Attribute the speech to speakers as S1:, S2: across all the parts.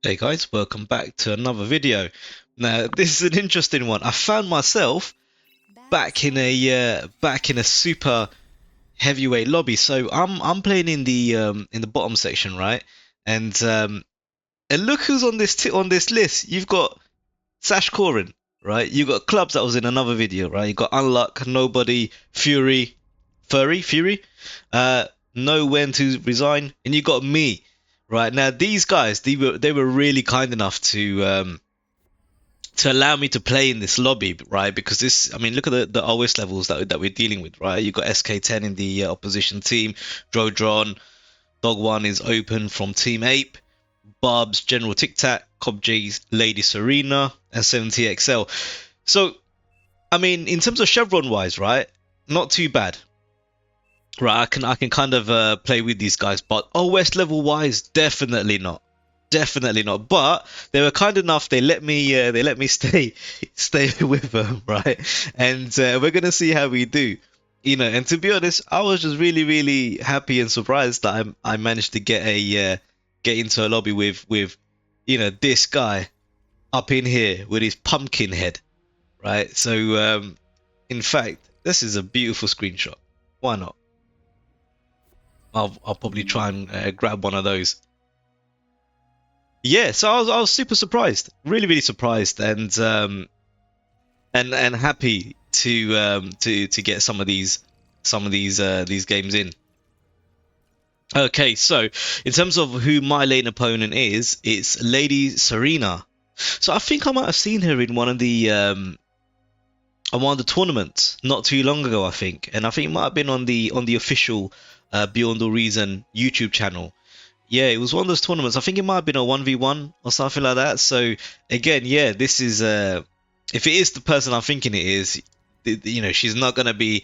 S1: Hey guys, welcome back to another video. Now, this is an interesting one. I found myself back in a super heavyweight lobby. So I'm playing in the bottom section, right? And and look who's on this list. You've got Sashkorin, right? You got clubs that was in another video, right? You got Unluck, Nobody, Fury, uh, Know When to Resign, and you got me, right? Now these guys, they were really kind enough to allow me to play in this lobby, right? Because this, I mean, look at the OS levels that we're dealing with, right? You got SK10 in the opposition team, Drodron, Dog One is open from Team Ape, Barb's General Tic Tac, Cobb J's Lady Serena, and 70XL. So, I mean, in terms of Chevron wise, right? Not too bad. Right, I can kind of play with these guys, but OS level wise, definitely not. Definitely not. But they were kind enough. They let me stay with them, right? And we're gonna see how we do. And to be honest, I was just really happy and surprised that I managed to get into a lobby with this guy up in here with his pumpkin head, right? So in fact, this is a beautiful screenshot. Why not? I'll probably try and grab one of those. Yeah, so I was super surprised, really surprised, and happy to get some of these games in. Okay, so in terms of who my lane opponent is, it's Lady Serena. So I think I might have seen her in one of the tournaments not too long ago, I think, and I think it might have been on the official Beyond the Reason YouTube channel. Yeah, it was one of those tournaments. I think it might have been a 1v1 or something like that. So again, yeah, this is if it is the person I'm thinking it is, she's not gonna be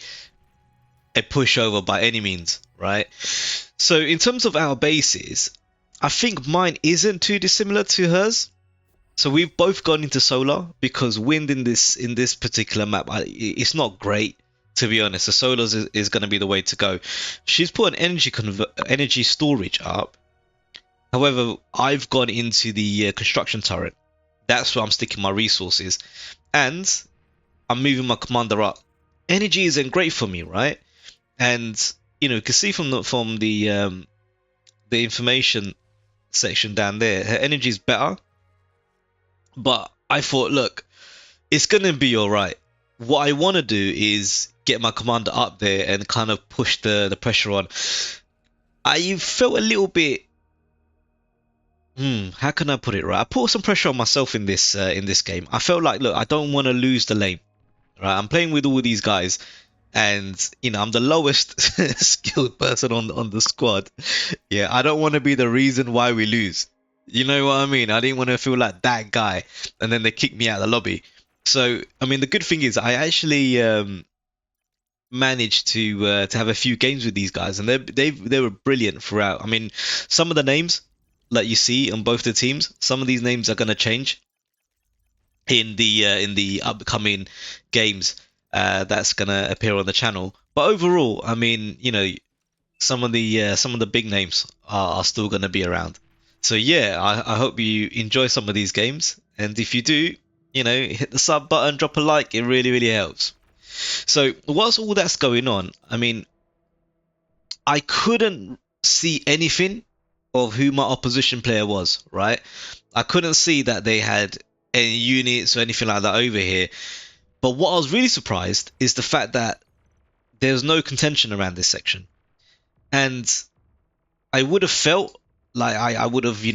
S1: a pushover by any means, right? So in terms of our bases, I think mine isn't too dissimilar to hers. So we've both gone into solar because wind in this particular map, it's not great, to be honest. So solar is going to be the way to go. She's put an energy storage up. However, I've gone into the construction turret. That's where I'm sticking my resources, and I'm moving my commander up. Energy isn't great for me, right? And you can see from the information section down there, her energy is better. But I thought, look, it's gonna be all right. What I want to do is get my commander up there and kind of push the pressure on. I felt a little bit. How can I put it right? I put some pressure on myself in this game. I felt like, look, I don't want to lose the lane. Right, I'm playing with all these guys, and I'm the lowest skilled person on the squad. Yeah, I don't want to be the reason why we lose. You know what I mean? I didn't want to feel like that guy, and then they kick me out of the lobby. So, I mean, the good thing is I actually managed to have a few games with these guys, and they were brilliant throughout. I mean, some of the names that you see on both the teams, some of these names are gonna change in the upcoming games that's gonna appear on the channel. But overall, I mean, some of the big names are still gonna be around. So yeah, I hope you enjoy some of these games, and if you do, hit the sub button, drop a like. It really helps. So whilst all that's going on, I mean, I couldn't see anything of who my opposition player was, right? I couldn't see that they had any units or anything like that over here. But what I was really surprised is the fact that there's no contention around this section. And I would have felt like I would have,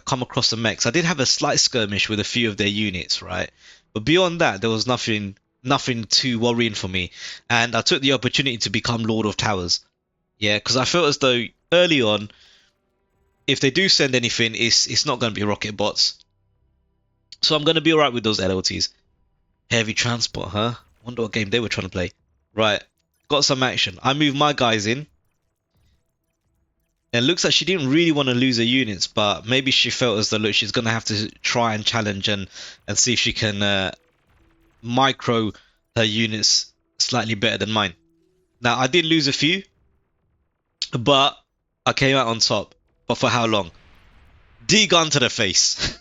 S1: come across the mechs. I did have a slight skirmish with a few of their units, right? But beyond that, there was nothing too worrying for me. And I took the opportunity to become Lord of Towers. Yeah, because I felt as though early on, if they do send anything, it's not going to be rocket bots. So I'm going to be alright with those LLTs. Heavy transport, huh? Wonder what game they were trying to play. Right, got some action. I moved my guys in. And it looks like she didn't really want to lose her units, but maybe she felt as though, look, she's going to have to try and challenge and see if she can micro her units slightly better than mine. Now, I did lose a few, but I came out on top. But for how long? D gun to the face.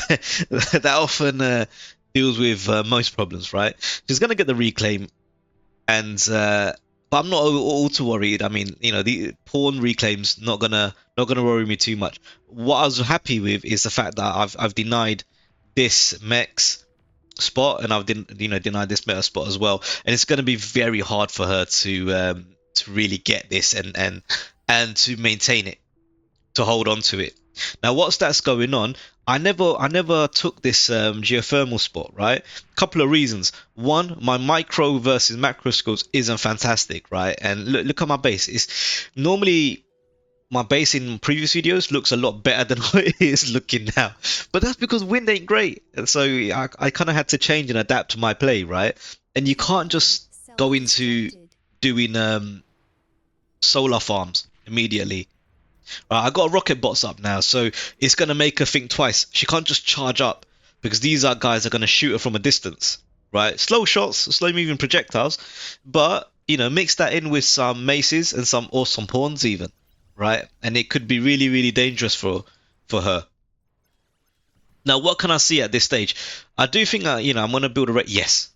S1: That often deals with most problems, right? She's gonna get the reclaim, and but I'm not all too worried. I mean, you know, the pawn reclaims not gonna worry me too much. What I was happy with is the fact that I've denied this mech's spot, and I've denied this meta spot as well. And it's gonna be very hard for her to really get this and to maintain it, to hold on to it. Now, whilst that's going on, I never took this geothermal spot, right? Couple of reasons. One, my micro versus macro skills isn't fantastic, right? And look at my base. It's normally my base in previous videos looks a lot better than what it is looking now. But that's because wind ain't great. And so I kind of had to change and adapt to my play, right? And you can't just go into doing solar farms immediately. I got rocket bots up now, so it's gonna make her think twice. She can't just charge up because these guys are gonna shoot her from a distance, right? Slow shots, slow moving projectiles, but you know, mix that in with some maces and some pawns even, right? And it could be really really dangerous for her. Now, what can I see at this stage? I do think I'm gonna build a yes,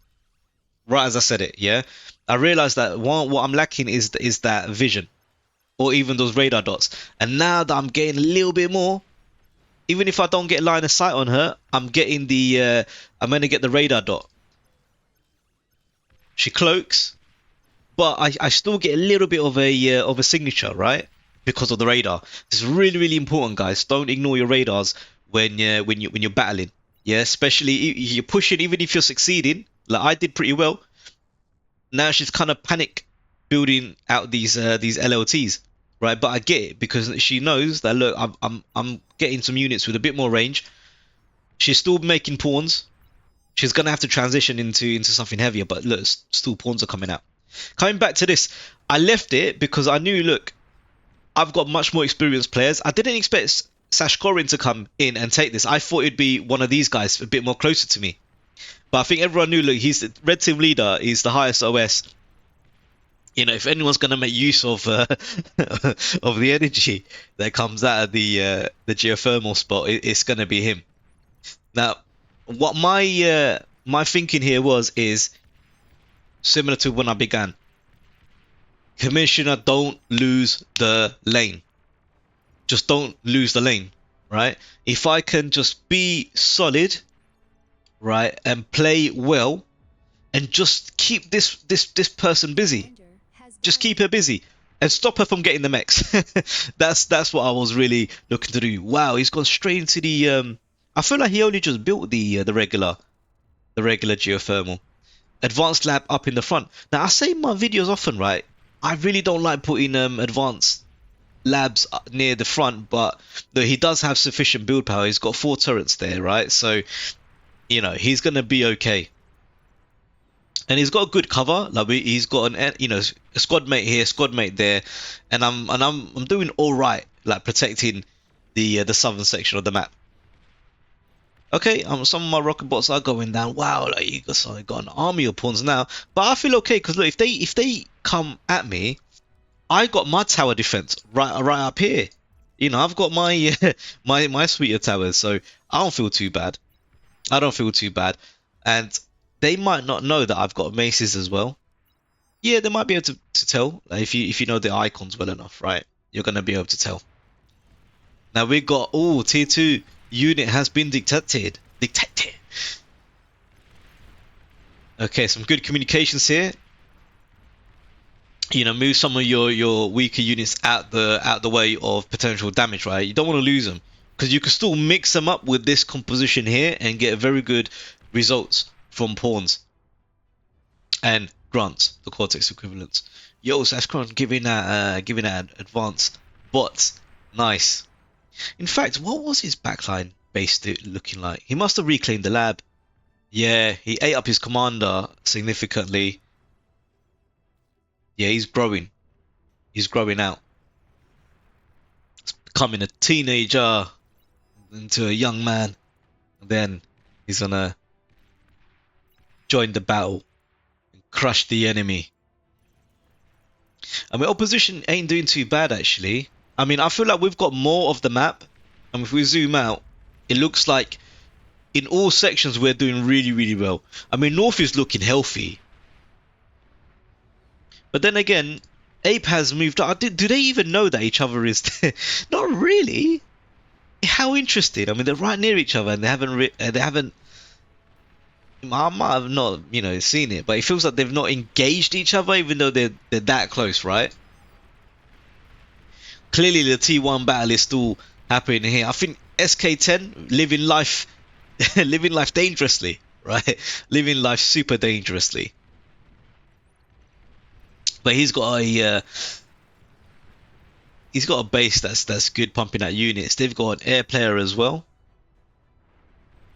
S1: right as I said it, yeah. I realize that what I'm lacking is that vision or even those radar dots. And now that I'm getting a little bit more, even if I don't get line of sight on her, I'm getting I'm gonna get the radar dot. She cloaks, but I still get a little bit of a signature, right? Because of the radar. This is really really important, guys. Don't ignore your radars when you're battling. Yeah, especially if you're pushing, even if you're succeeding. Like I did pretty well. Now she's kind of panic building out these LLTs, right? But I get it because she knows that look, I'm getting some units with a bit more range. She's still making pawns. She's gonna have to transition into something heavier, but look, still pawns are coming out. Coming back to this, I left it because I knew, look, I've got much more experienced players. I didn't expect Sashkorin to come in and take this. I thought it'd be one of these guys a bit more closer to me. But I think everyone knew, look, he's the red team leader. He's the highest OS. You know, if anyone's going to make use of of the energy that comes out of the geothermal spot, it's going to be him. Now, what my thinking here is similar to when I began. Commissioner, don't lose the lane. Just don't lose the lane, right? If I can just be solid, right, and play well, and just keep this person busy. Just keep her busy and stop her from getting the mechs. That's what I was really looking to do. Wow, he's gone straight into the. I feel like he only just built the regular geothermal. Advanced lab up in the front. Now I say in my videos often, right? I really don't like putting advanced labs near the front, but he does have sufficient build power. He's got 4 turrets there, right? So you know he's gonna be okay. And he's got a good cover. Like he's got a squad mate here, squad mate there, and I'm doing all right, like protecting the southern section of the map. Okay, some of my rocket bots are going down. Wow, like you got an army of pawns now, but I feel okay because look, if they come at me, I got my tower defense right up here. You know, I've got my my suite towers, so I don't feel too bad. I don't feel too bad, and they might not know that I've got maces as well. Yeah, they might be able to tell. Like, if you know the icons well enough, right? You're gonna be able to tell. Now we got tier 2 unit has been detected. Okay, some good communications here. You know, move some of your weaker units out the way of potential damage, right? You don't want to lose them because you can still mix them up with this composition here and get very good results from pawns and grunts, the cortex equivalents. Yo, Sashkorin giving that advance bots. Nice. In fact, what was his backline base looking like? He must have reclaimed the lab. Yeah, he ate up his commander significantly. Yeah, he's growing. He's growing out. He's becoming a teenager into a young man. And then he's gonna join the battle and crush the enemy. I mean, opposition ain't doing too bad actually. I mean, I feel like we've got more of the map, and if we zoom out, it looks like in all sections we're doing really, really well. I mean, North is looking healthy, but then again, Ape has moved up. Do they even know that each other is there? Not really. How interesting. I mean, they're right near each other, and they haven't. I might have not, seen it, but it feels like they've not engaged each other, even though they're that close, right? Clearly, the T1 battle is still happening here. I think SK10 living life, living life dangerously, right? Living life super dangerously. But he's got a base that's good, pumping out units. They've got an air player as well.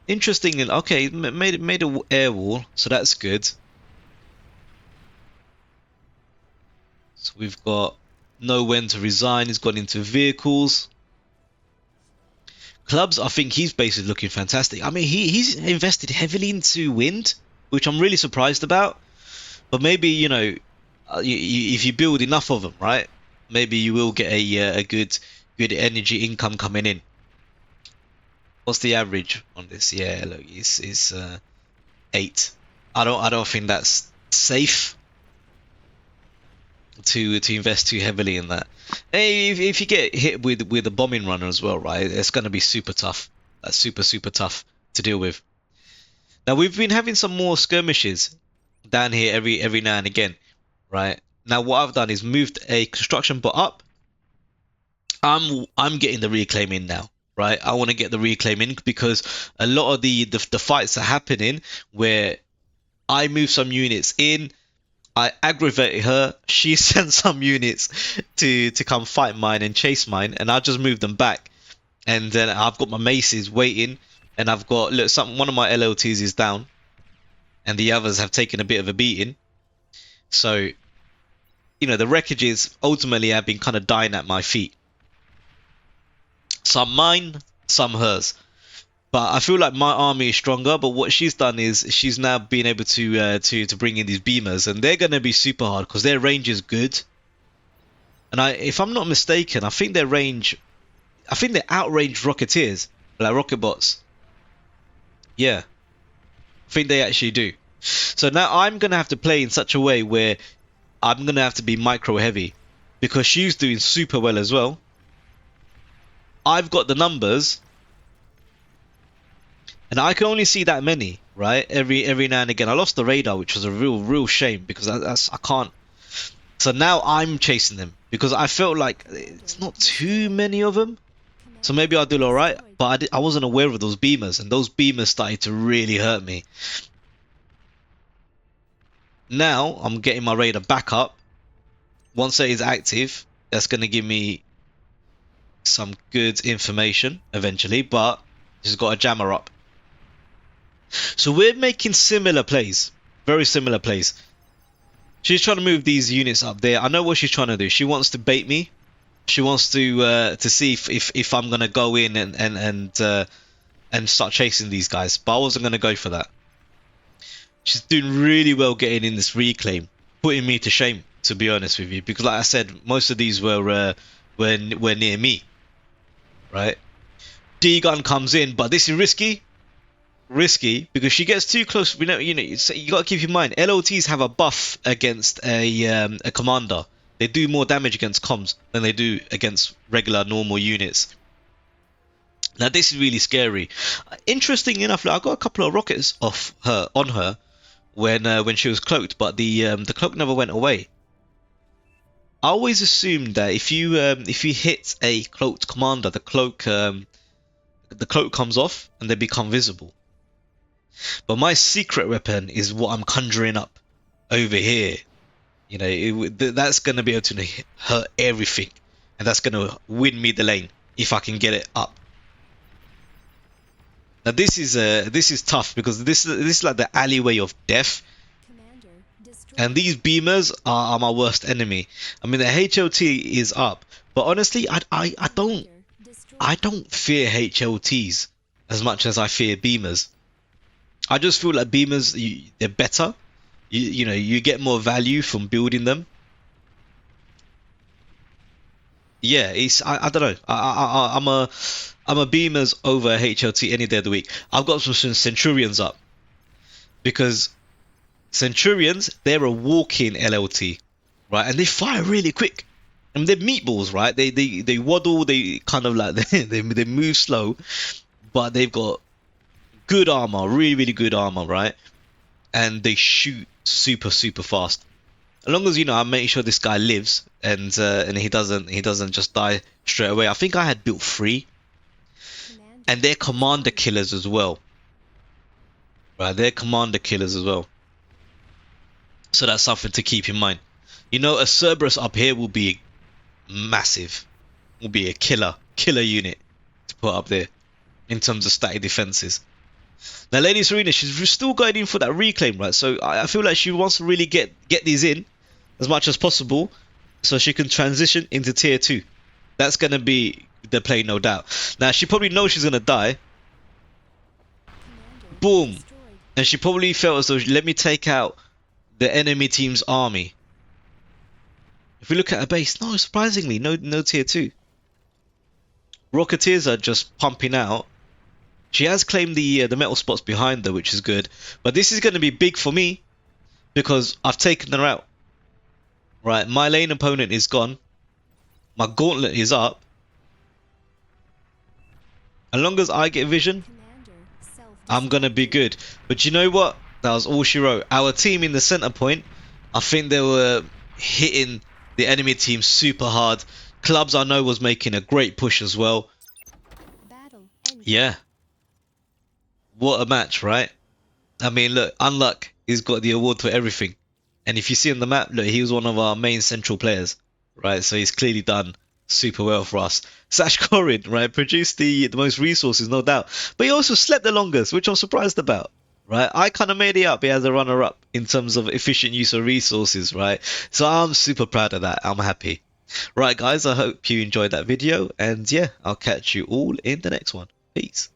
S1: Interesting. And okay, made a air wall, so that's good. So we've got know when to resign. He's gone into vehicles. Clubs, I think his base is looking fantastic. I mean, he's invested heavily into wind, which I'm really surprised about. But maybe, if you build enough of them, right? Maybe you will get a good energy income coming in. What's the average on this? Yeah, look, it's 8. I don't think that's safe to invest too heavily in that. Hey, if you get hit with a bombing runner as well, right? It's going to be super tough. That's super tough to deal with. Now we've been having some more skirmishes down here every now and again, right? Now what I've done is moved a construction bot up. I'm getting the reclaim in now, right? I want to get the reclaim in because a lot of the fights are happening where I move some units in, I aggravate her, she sends some units to come fight mine and chase mine, and I just move them back. And then I've got my maces waiting, and I've got one of my LLTs is down, and the others have taken a bit of a beating. So, the wreckages ultimately have been kind of dying at my feet. Some mine, some hers. But I feel like my army is stronger. But what she's done is she's now been able to bring in these beamers, and they're going to be super hard because their range is good. And if I'm not mistaken, I think they're outranged rocketeers, like rocket bots. Yeah, I think they actually do. So now I'm going to have to play in such a way where I'm going to have to be micro heavy because she's doing super well as well. I've got the numbers, and I can only see that many, right? Every now and again. I lost the radar, which was a real shame because I can't. So now I'm chasing them because I felt like it's not too many of them. So maybe I'll do alright, but I wasn't aware of those beamers, and those beamers started to really hurt me. Now I'm getting my radar back up. Once it is active, that's going to give me some good information eventually, but just got a jammer up. So we're making similar plays, very similar plays. She's trying to move these units up there. I know what she's trying to do. She wants to bait me. She wants to see if I'm gonna go in and start chasing these guys, but I wasn't gonna go for that. She's doing really well getting in this reclaim, putting me to shame, to be honest with you, because like I said, most of these were near me, right? D gun comes in, but this is risky because she gets too close. You got to keep in mind LOTs have a buff against a commander. They do more damage against comms than they do against regular normal units. Now this is really scary. Interesting enough, I got a couple of rockets on her when she was cloaked, but the cloak never went away. I always assumed that if you hit a cloaked commander, the cloak comes off and they become visible. But my secret weapon is what I'm conjuring up over here. That's going to be able to hurt everything, and that's going to win me the lane if I can get it up. Now this is tough because this is like the alleyway of death, and these beamers are my worst enemy. I mean the HLT is up, but honestly I don't fear HLTs as much as I fear beamers. I just feel like beamers, they're better. You get more value from building them. yeah, it's I don't know. I'm a Beamers over HLT any day of the week. I've got some Centurions up because Centurions, they're a walking LLT, right? And they fire really quick. And they're meatballs, right? They waddle, they kind of like they move slow, but they've got good armor, really really good armor, right? And they shoot super fast. As long as I make sure this guy lives and he doesn't just die straight away. I think I had built three, and they're commander killers as well, right? They're commander killers as well. So that's something to keep in mind. A Cerberus up here will be massive. Will be a killer unit to put up there in terms of static defenses. Now, Lady Serena, she's still going in for that reclaim, right? So I feel like she wants to really get these in as much as possible, so she can transition into tier 2. That's gonna be the play, no doubt. Now she probably knows she's gonna die. Boom, and she probably felt as though let me take out the enemy team's army. If we look at her base, no, surprisingly, no tier 2. Rocketeers are just pumping out. She has claimed the metal spots behind her, which is good. But this is going to be big for me because I've taken her out. Right, my lane opponent is gone. My gauntlet is up. As long as I get vision, I'm going to be good. But you know what? That was all she wrote. Our team in the center point, I think they were hitting the enemy team super hard. Clubs, I know, was making a great push as well. Yeah. What a match, right? I mean, look, Unluck, he's got the award for everything. And if you see on the map, look, he was one of our main central players, right? So he's clearly done super well for us. Sashkorin, right, produced the most resources, no doubt. But he also slept the longest, which I'm surprised about, right? I kind of made it up as a runner-up in terms of efficient use of resources, right? So I'm super proud of that. I'm happy. Right, guys, I hope you enjoyed that video. And yeah, I'll catch you all in the next one. Peace.